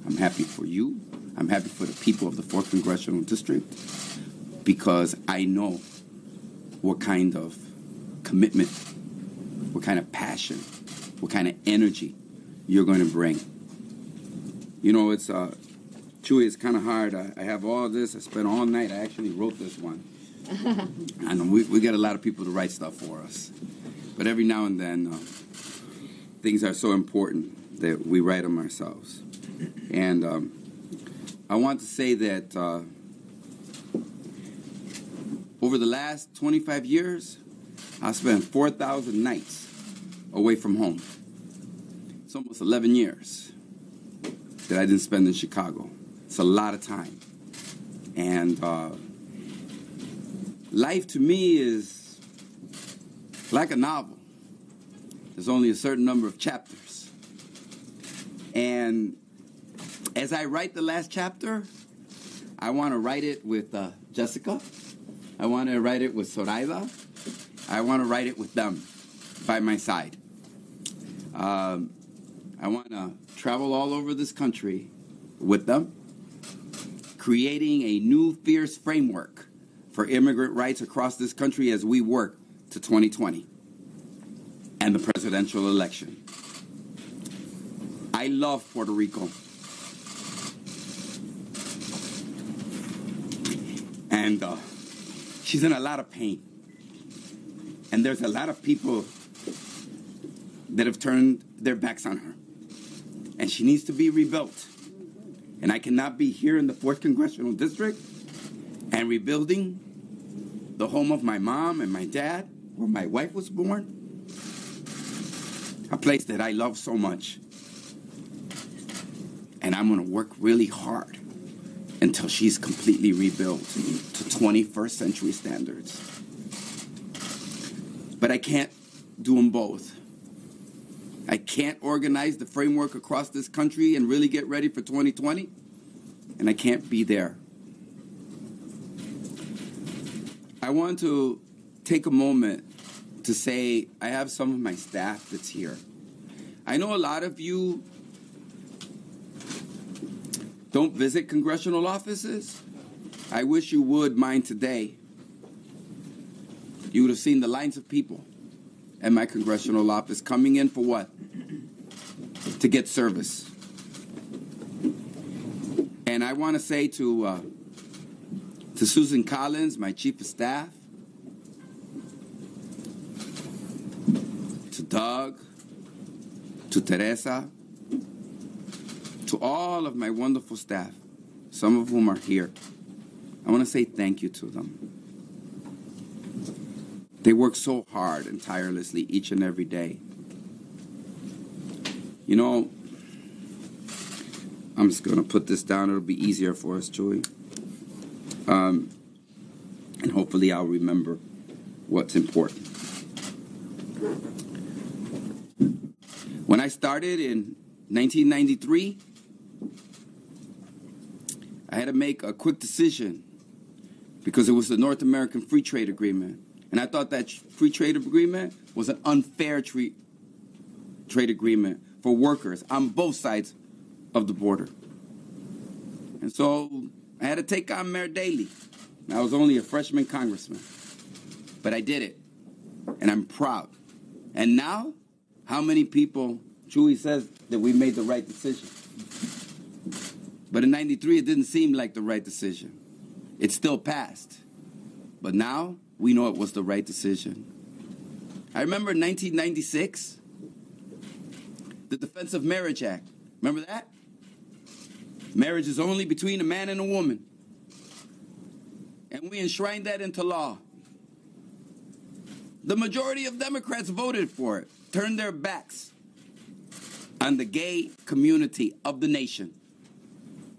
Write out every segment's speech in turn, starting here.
I'm happy for you. I'm happy for the people of the 4th Congressional District, because I know what kind of commitment, what kind of passion, what kind of energy you're going to bring. You know, it's Chewy, it's kind of hard. I have all this. I spent all night. I actually wrote this one. I know we get a lot of people to write stuff for us. But every now and then, things are so important that we write them ourselves. And I want to say that over the last 25 years, I spent 4,000 nights away from home. It's almost 11 years that I didn't spend in Chicago. It's a lot of time. And life to me is like a novel. There's only a certain number of chapters. And as I write the last chapter, I want to write it with Jessica. I want to write it with Zoraida. I want to write it with them by my side. I want to travel all over this country with them, creating a new fierce framework for immigrant rights across this country as we work to 2020 and the presidential election. I love Puerto Rico. And she's in a lot of pain. And there's a lot of people that have turned their backs on her. And she needs to be rebuilt. And I cannot be here in the 4th Congressional District and rebuilding the home of my mom and my dad, where my wife was born. A place that I love so much. And I'm going to work really hard until she's completely rebuilt to 21st century standards. But I can't do them both. I can't organize the framework across this country and really get ready for 2020, and I can't be there. I want to take a moment to say I have some of my staff that's here. I know a lot of you don't visit congressional offices. I wish you would mine today. You would have seen the lines of people at my congressional office coming in for what? To get service. And I want to say to Susan Collins, my chief of staff, to Doug, to Teresa, to all of my wonderful staff, some of whom are here, I want to say thank you to them. They work so hard and tirelessly each and every day. You know, I'm just going to put this down. It'll be easier for us, Joey. And hopefully I'll remember what's important. When I started in 1993, I had to make a quick decision because it was the North American Free Trade Agreement. And I thought that free trade agreement was an unfair trade agreement for workers on both sides of the border. And so I had to take on Mayor Daley. I was only a freshman congressman. But I did it. And I'm proud. And now, how many people, Chewy says that we made the right decision. But in 93, it didn't seem like the right decision. It still passed. But now, we know it was the right decision. I remember in 1996, the Defense of Marriage Act. Remember that? Marriage is only between a man and a woman. And we enshrined that into law. The majority of Democrats voted for it, turned their backs on the gay community of the nation,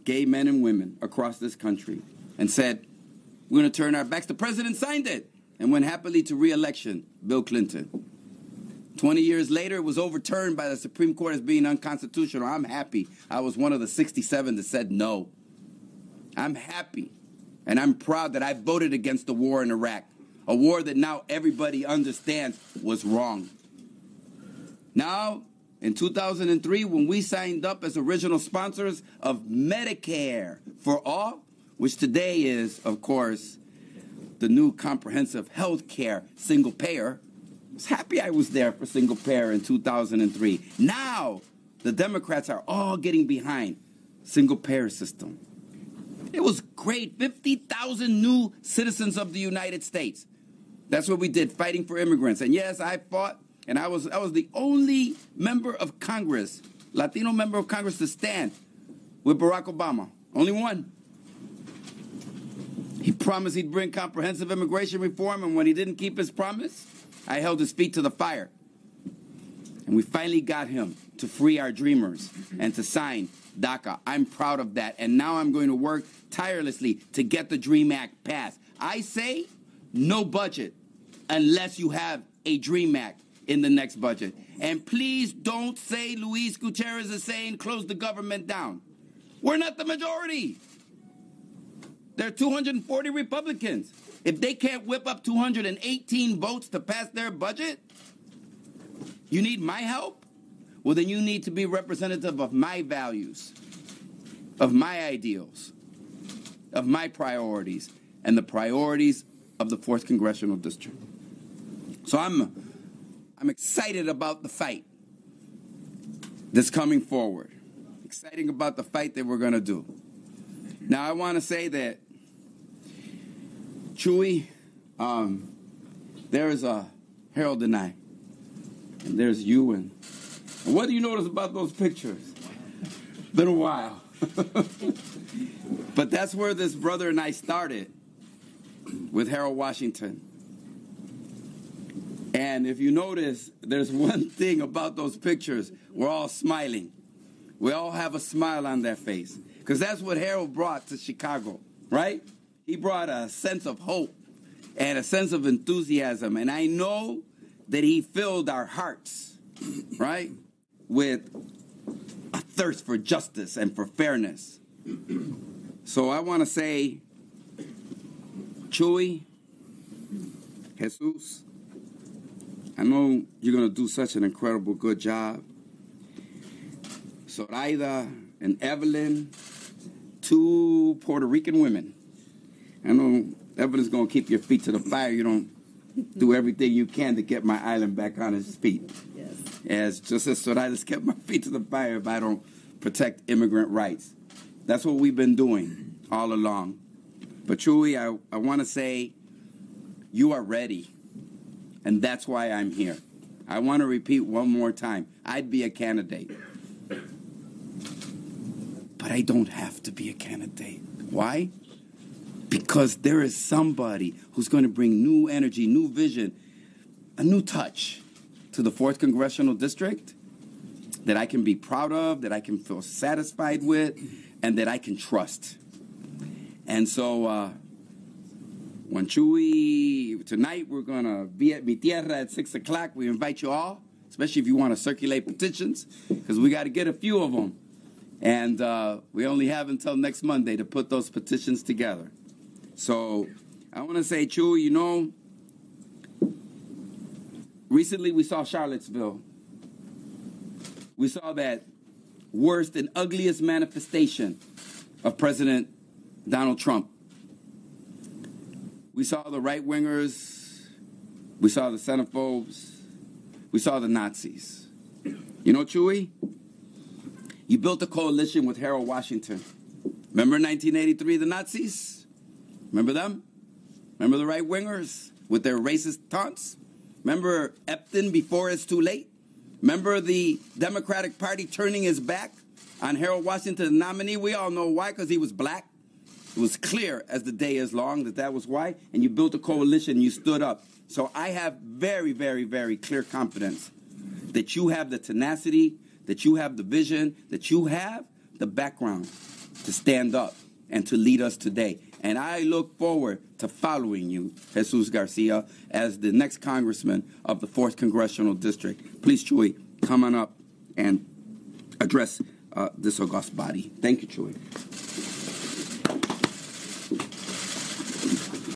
gay men and women across this country, and said, we're going to turn our backs. The president signed it and went happily to re-election, Bill Clinton. 20 years later, it was overturned by the Supreme Court as being unconstitutional. I'm happy. I was one of the 67 that said no. I'm happy, and I'm proud that I voted against the war in Iraq, a war that now everybody understands was wrong. Now, in 2003 when we signed up as original sponsors of Medicare for All, which today is, of course, the new comprehensive health care single payer. I was happy I was there for single payer in 2003. Now, the Democrats are all getting behind single payer system. It was great. 50,000 new citizens of the United States. That's what we did, fighting for immigrants. And yes, I fought, and I was the only member of Congress, Latino member of Congress, to stand with Barack Obama. Only one. He promised he'd bring comprehensive immigration reform, and when he didn't keep his promise, I held his feet to the fire. And we finally got him to free our dreamers and to sign DACA. I'm proud of that, and now I'm going to work tirelessly to get the DREAM Act passed. I say no budget unless you have a DREAM Act in the next budget. And please don't say Luis Gutierrez is saying close the government down. We're not the majority. There are 240 Republicans. If they can't whip up 218 votes to pass their budget, you need my help? Well, then you need to be representative of my values, of my ideals, of my priorities, and the priorities of the 4th Congressional District. So I'm excited about the fight that's coming forward. Exciting about the fight that we're going to do. Now, I want to say that, Chewy, there is a Harold and I, and there's you, and what do you notice about those pictures? Been a while. But that's where this brother and I started, with Harold Washington. And if you notice, there's one thing about those pictures. We're all smiling. We all have a smile on their face. Because that's what Harold brought to Chicago, right? He brought a sense of hope and a sense of enthusiasm. And I know that he filled our hearts, right, with a thirst for justice and for fairness. So I want to say, Chuy, Jesus, I know you're going to do such an incredible good job. Zoraida and Evelyn, 2 Puerto Rican women. I know Evelyn's going to keep your feet to the fire. You don't do everything you can to get my island back on its feet. Yes. Just as Zoraida's kept my feet to the fire if I don't protect immigrant rights. That's what we've been doing all along. But Chuy, I want to say you are ready. And that's why I'm here. I want to repeat one more time. I'd be a candidate. But I don't have to be a candidate. Why? Because there is somebody who's going to bring new energy, new vision, a new touch to the 4th Congressional District that I can be proud of, that I can feel satisfied with, and that I can trust. And so when Chuy, tonight we're going to be at Mi Tierra at 6 o'clock. We invite you all, especially if you want to circulate petitions, because we got to get a few of them. And we only have until next Monday to put those petitions together. So I want to say, Chuy, you know, recently we saw Charlottesville. We saw that worst and ugliest manifestation of President Donald Trump. We saw the right-wingers. We saw the xenophobes. We saw the Nazis. You know, Chuy, you built a coalition with Harold Washington. Remember 1983, the Nazis? Remember them? Remember the right-wingers with their racist taunts? Remember Epton before it's too late? Remember the Democratic Party turning its back on Harold Washington, the nominee? We all know why, because he was black. It was clear as the day is long that was why. And you built a coalition, you stood up. So I have very, very, very clear confidence that you have the tenacity, that you have the vision, that you have the background to stand up and to lead us today. And I look forward to following you, Jesus Garcia, as the next congressman of the 4th Congressional District. Please, Chuy, come on up and address this august body. Thank you, Chuy.